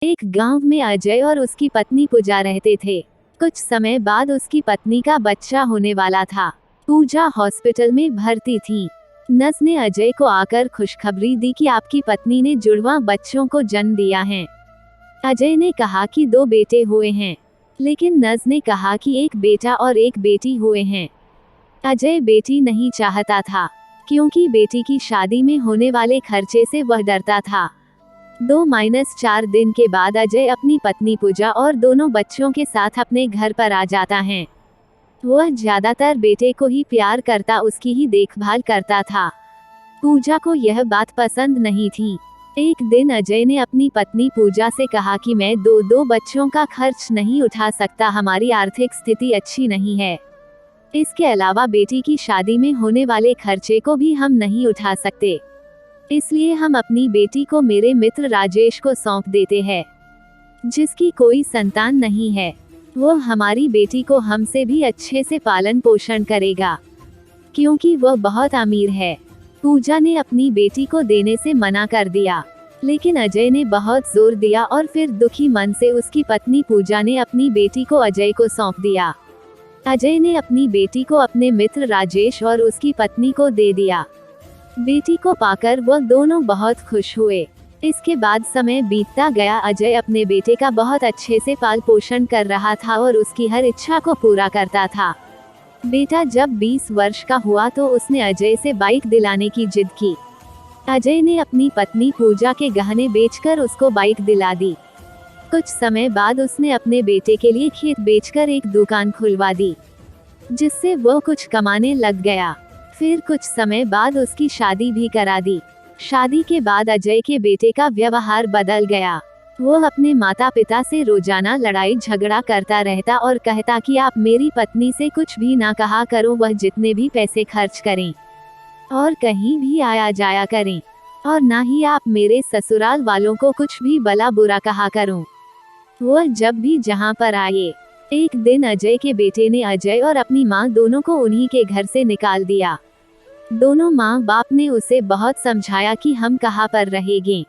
एक गांव में अजय और उसकी पत्नी पूजा रहते थे। कुछ समय बाद उसकी पत्नी का बच्चा होने वाला था। पूजा हॉस्पिटल में भर्ती थी। नर्स ने अजय को आकर खुशखबरी दी कि आपकी पत्नी ने जुड़वा बच्चों को जन्म दिया है। अजय ने कहा कि 2 बेटे हुए हैं, लेकिन नर्स ने कहा कि एक बेटा और एक बेटी हुए हैं। अजय बेटी नहीं चाहता था, क्योंकि बेटी की शादी में होने वाले खर्चे से वह डरता था। 2-4 दिन के बाद अजय अपनी पत्नी पूजा और दोनों बच्चों के साथ अपने घर पर आ जाता है। वह ज्यादातर बेटे को ही प्यार करता, उसकी ही देखभाल करता था। पूजा को यह बात पसंद नहीं थी। एक दिन अजय ने अपनी पत्नी पूजा से कहा कि मैं 2 बच्चों का खर्च नहीं उठा सकता, हमारी आर्थिक स्थिति अच्छी नहीं है। इसके अलावा बेटी की शादी में होने वाले खर्चे को भी हम नहीं उठा सकते, इसलिए हम अपनी बेटी को मेरे मित्र राजेश को सौंप देते हैं, जिसकी कोई संतान नहीं है। वो हमारी बेटी को हमसे भी अच्छे से पालन पोषण करेगा, क्योंकि वह बहुत अमीर है। पूजा ने अपनी बेटी को देने से मना कर दिया, लेकिन अजय ने बहुत जोर दिया और फिर दुखी मन से उसकी पत्नी पूजा ने अपनी बेटी को अजय को सौंप दिया। अजय ने अपनी बेटी को अपने मित्र राजेश और उसकी पत्नी को दे दिया। बेटी को पाकर वह दोनों बहुत खुश हुए। इसके बाद समय बीतता गया। अजय अपने बेटे का बहुत अच्छे से पाल पोषण कर रहा था और उसकी हर इच्छा को पूरा करता था। बेटा जब 20 वर्ष का हुआ तो उसने अजय से बाइक दिलाने की जिद की। अजय ने अपनी पत्नी पूजा के गहने बेचकर उसको बाइक दिला दी। कुछ समय बाद उसने अपने बेटे के लिए खेत बेचकर एक दुकान खुलवा दी, जिससे वह कुछ कमाने लग गया। फिर कुछ समय बाद उसकी शादी भी करा दी। शादी के बाद अजय के बेटे का व्यवहार बदल गया। वो अपने माता पिता से रोजाना लड़ाई झगड़ा करता रहता और कहता कि आप मेरी पत्नी से कुछ भी ना कहा करो, वह जितने भी पैसे खर्च करें और कहीं भी आया जाया करें, और ना ही आप मेरे ससुराल वालों को कुछ भी भला बुरा कहा करो। वह जब भी जहाँ पर आए। एक दिन अजय के बेटे ने अजय और अपनी माँ दोनों को उन्हीं के घर से निकाल दिया। दोनों माँ बाप ने उसे बहुत समझाया कि हम कहाँ पर रहेंगे,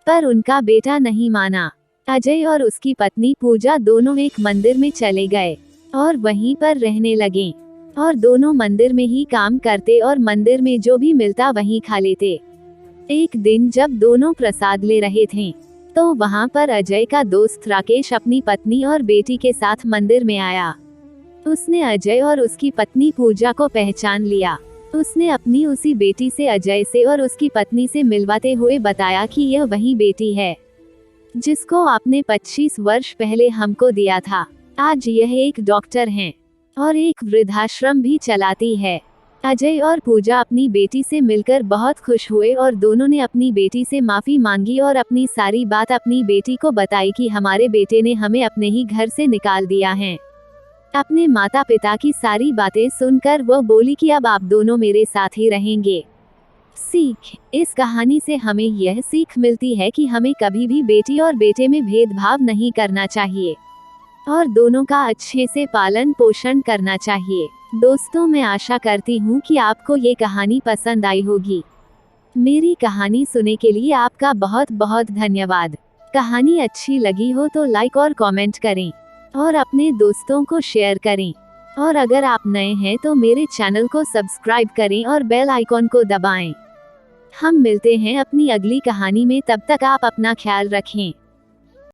पर उनका बेटा नहीं माना। अजय और उसकी पत्नी पूजा दोनों एक मंदिर में चले गए और वहीं पर रहने लगे, और दोनों मंदिर में ही काम करते और मंदिर में जो भी मिलता वहीं खा लेते। एक दिन जब दोनों प्रसाद ले रहे थे, तो वहाँ पर अजय का दोस्त राकेश अपनी पत्नी और बेटी के साथ मंदिर में आया। उसने अजय और उसकी पत्नी पूजा को पहचान लिया। उसने अपनी उसी बेटी से अजय से और उसकी पत्नी से मिलवाते हुए बताया कि यह वही बेटी है जिसको आपने 25 वर्ष पहले हमको दिया था। आज यह एक डॉक्टर हैं और एक वृद्धाश्रम भी चलाती है। अजय और पूजा अपनी बेटी से मिलकर बहुत खुश हुए और दोनों ने अपनी बेटी से माफी मांगी और अपनी सारी बात अपनी बेटी को बताई कि हमारे बेटे ने हमें अपने ही घर से निकाल दिया है। अपने माता पिता की सारी बातें सुनकर वह बोली कि अब आप दोनों मेरे साथ ही रहेंगे। सीख: इस कहानी से हमें यह सीख मिलती है कि हमें कभी भी बेटी और बेटे में भेदभाव नहीं करना चाहिए और दोनों का अच्छे से पालन पोषण करना चाहिए। दोस्तों, मैं आशा करती हूँ कि आपको ये कहानी पसंद आई होगी। मेरी कहानी सुनने के लिए आपका बहुत बहुत धन्यवाद। कहानी अच्छी लगी हो तो लाइक और कमेंट करें और अपने दोस्तों को शेयर करें, और अगर आप नए हैं तो मेरे चैनल को सब्सक्राइब करें और बेल आइकॉन को दबाएं। हम मिलते हैं अपनी अगली कहानी में, तब तक आप अपना ख्याल रखें।